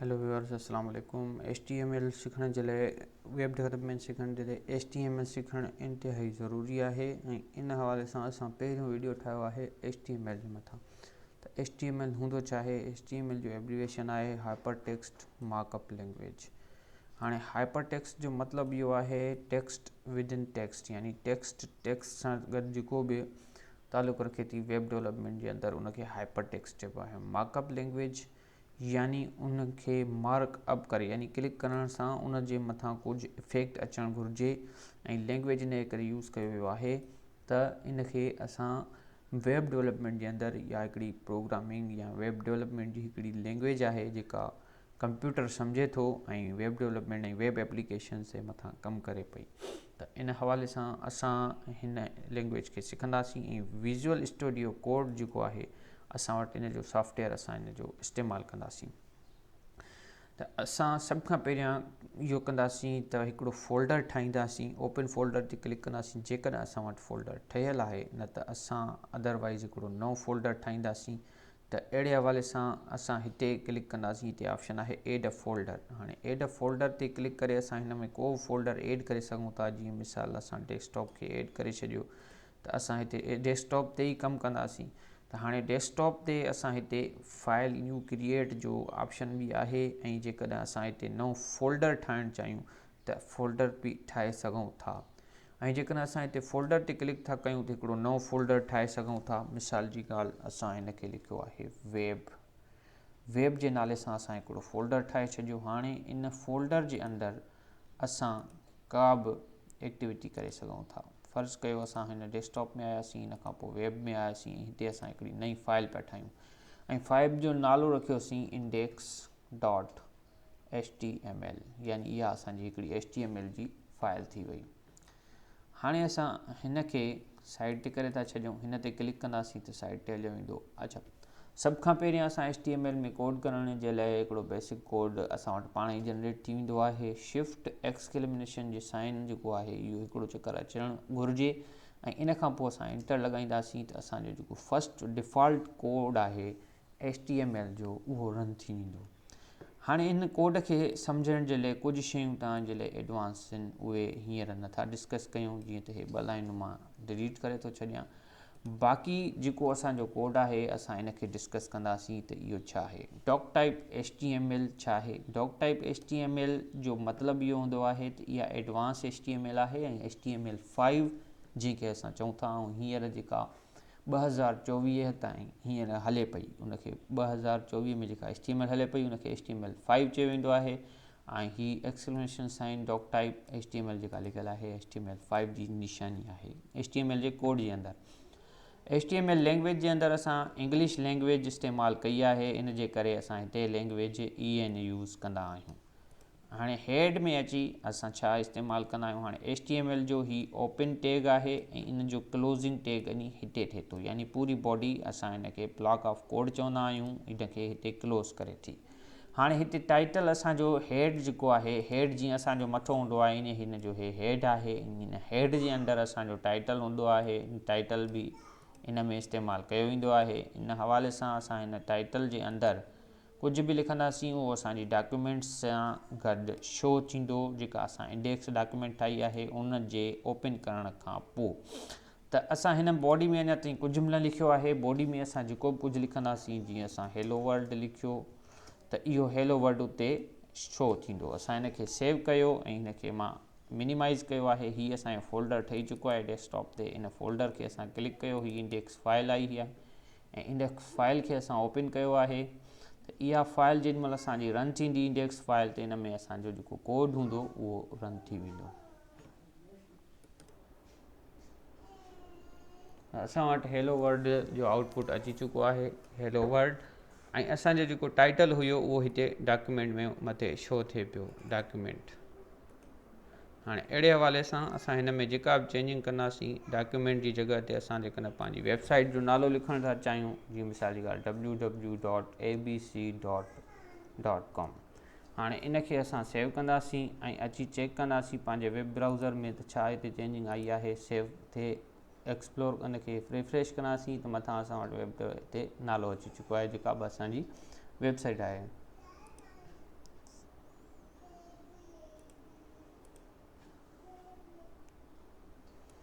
Hello viewers, अस्सलाम वालेकुम। HTML सिखण जे लाइ वेब डेवलपमेंट सिखण जे लाइ HTML सिखणु इंतिहाई ज़रूरी आहे ऐं इन हवाले सां असां पहिरियों वीडियो ठाहियो आहे HTML जे मथां। त HTML हूंदो छा आहे? HTML जो एब्रिविएशन आहे हाइपर टेक्स्ट मार्कअप लैंग्वेज। हाणे हाइपर टेक्स्ट जो मतिलबु इहो आहे टेक्स्ट विद इन टेक्स्ट, यानी टेक्स्ट सां गॾु जेको बि तालुक़ु रखे थी वेब डेवलपमेंट जे अंदरि उनखे हाइपर टेक्स्ट चइबो आहे। मार्कअप लैंग्वेज यानी उनखे मार्क अप करे, यानी क्लिक करण सां उन जे मथां कुझु इफेक्ट अचणु घुरिजे ऐं लैंग्वेज इन करे यूज़ कयो वियो आहे त इनखे असां वेब डेवलपमेंट जे अंदरि या हिकिड़ी प्रोग्रामिंग या वेब डेवलपमेंट जी हिकिड़ी लैंग्वेज आहे जेका कंप्यूटर सम्झे थो ऐं वेब डेवलपमेंट ऐं वेब एप्लीकेशन जे मथां कमु करे पई। त इन हवाले सां असां हिन लैंग्वेज खे सिखंदासीं ऐं विजुअल स्टूडियो कोड जेको आहे असां वटि इन जो सॉफ्टवेयर असां इन जो इस्तेमालु कंदासीं। त असां सभ खां पहिरियां इहो कंदासीं त हिकिड़ो फ़ोल्डर ठाहींदासीं। ओपन फ़ोल्डर ते क्लिक कंदासीं जेकॾहिं असां वटि फ़ोल्डर ठहियलु आहे, न त असां अदरवाइज़ हिकिड़ो नओं फ़ोल्डर ठाहींदासीं। त अहिड़े हवाले सां असां हिते क्लिक कंदासीं। हिते ऑप्शन आहे एड अ फ़ोल्डर। हाणे एड अ फ़ोल्डर ते क्लिक करे असां हिन में को फ़ोल्डर एड करे सघूं था। जीअं मिसाल असां डेस्कटॉप खे एड करे छॾियो त असां हिते डेस्कटॉप ते ई कमु कंदासीं। त हाणे डेस्कटॉप ते असां हिते फाइल न्यू क्रिएट जो ऑप्शन बि आहे ऐं जेकॾहिं असां हिते नओं फ़ोल्डर ठाहिणु चाहियूं त फ़ोल्डर बि ठाहे सघूं था। ऐं जेकॾहिं असां हिते फ़ोल्डर ते क्लिक था कयूं त हिकिड़ो नओं फ़ोल्डर ठाहे सघूं था। मिसाल जी ॻाल्हि, असां हिनखे लिखियो आहे वेब जे नाले सां असां हिकिड़ो फ़ोल्डर ठाहे छॾियो। हाणे इन फ़ोल्डर जे अंदरि असां का बि एक्टिविटी करे सघूं था। फ़र्ज़ु कयो असां हिन डेस्कटॉप में आयासीं, इन खां पोइ वेब में आयासीं, हिते असां हिकिड़ी नई फाइल पिया ठाहियूं ऐं फाइल जो नालो रखियोसीं index.html, यानी इहा असांजी हिकिड़ी HTML जी फाइल थी वई। हाणे असां हिन खे साइड ते करे था छॾियूं। हिन ते क्लिक कंदासीं त साइड ते हलियो वेंदो। अच्छा, सभ खां पहिरियां असां HTML में कोड करण जे लाइ हिकिड़ो बेसिक कोड असां वटि पाण ई जनरेट थी वेंदो आहे। शिफ्ट एक्सक्लेमेशन जो साइन जेको आहे इहो हिकिड़ो चकर अचणु घुरिजे ऐं इन खां पोइ असां इंटर लॻाईंदासीं त असांजो जेको फस्ट डिफ़ॉल्ट कोड आहे HTML जो उहो रन थी वेंदो। हाणे इन कोड खे सम्झण जे लाइ कुझु शयूं तव्हांजे लाइ एडवांस आहिनि, उहे हींअर नथा डिस्कस कयूं। जीअं त हे ॿ लाइनूं मां डिलीट करे थो छॾियां। बाक़ी जेको असांजो कोड आहे असां इनखे डिस्कस कंदासीं त इहो छा आहे। डॉक टाइप HTML छा आहे? डॉक टाइप HTML जो मतिलबु इहो हूंदो आहे त इहा एडवांस HTML आहे ऐं HTML5 जंहिंखे असां चऊं था ऐं हींअर जेका 2024 ताईं हींअर हले पई, उनखे 2024 में जेका HTML हले पई उनखे HTML5 चयो वेंदो आहे। ऐं ही exclamation sign doc type HTML जेका लिखियलु आहे HTML5 जी निशानी आहे HTML जे कोड जे अंदरि। HTML लैंग्वेज जे अंदरि असां इंग्लिश लैंग्वेज इस्तेमालु कई आहे, इन जे करे असां हिते लैंग्वेज EN यूज़ कंदा आहियूं। हाणे हेड में अची असां छा इस्तेमालु कंदा आहियूं? हाणे HTML जो ही ओपन टैग आहे ऐं इन जो क्लोज़िंग टैग हिते थिए थो, यानी पूरी बॉडी असां हिनखे ब्लॉक ऑफ कोड चवंदा आहियूं, इनखे हिते क्लोज़ करे थी। हाणे हिते टाइटल असांजो हेड जेको आहे, हेड जीअं असांजो मथो हूंदो आहे इन हिन जो हेड आहे। इन हेड जे अंदरि असांजो टाइटल हूंदो आहे, टाइटल बि इन में इस्तेमालु कयो वेंदो आहे। इन हवाले सां असां हिन टाइटल जे अंदरि कुझु बि लिखंदासीं उहो असांजी डॉक्यूमेंट्स सां गॾु शो थींदो, जेका असां इंडेक्स डॉक्यूमेंट ठाही आहे उन जे ओपन करण खां पोइ। त असां हिन बॉडी में अञा ताईं कुझु बि न लिखियो आहे। बॉडी में असां जेको बि कुझु लिखंदासीं, जीअं असां हेलो वर्ल्ड लिखियो त इहो हेलो वर्ल्ड उते शो थींदो। असां हिनखे सेव कयो ऐं हिनखे मां मिनिमाइज़ कयो आहे। हीअ असांजो फ़ोल्डर ठही चुको आहे डेस्कटॉप ते। इन फ़ोल्डर खे असां क्लिक कयो, हीअ इंडेक्स फाइल आई आहे ऐं इंडेक्स फाइल खे असां ओपन कयो आहे। त इहा फाइल जेॾी महिल असांजी रन थींदी इंडेक्स फाइल त इन में असांजो जेको कोड हूंदो उहो रन थी वेंदो। असां वटि हेलो वर्ल्ड जो आउटपुट अची चुको आहे, हेलो वर्ल्ड, ऐं असांजो जेको टाइटल हुयो उहो हिते डॉक्यूमेंट में मथे शो थिए पियो, डॉक्यूमेंट। हाणे अहिड़े हवाले सां असां हिन में जेका बि चेंजिंग कंदासीं, डॉक्यूमेंट जी जॻह ते असां जेकॾहिं पंहिंजी वेबसाइट जो नालो लिखणु था चाहियूं, जीअं मिसाल जी ॻाल्हि www.abc.com, हाणे इनखे असां सेव कंदासीं ऐं अची चेक कंदासीं पंहिंजे वेब ब्राउज़र में त छा हिते चेंजिंग आई आहे। सेव थिए, एक्सप्लोर उनखे रिफ्रेश कंदासीं त मथां असां वटि वेब ते नालो अची चुको आहे, जेका बि असांजी वेबसाइट आहे।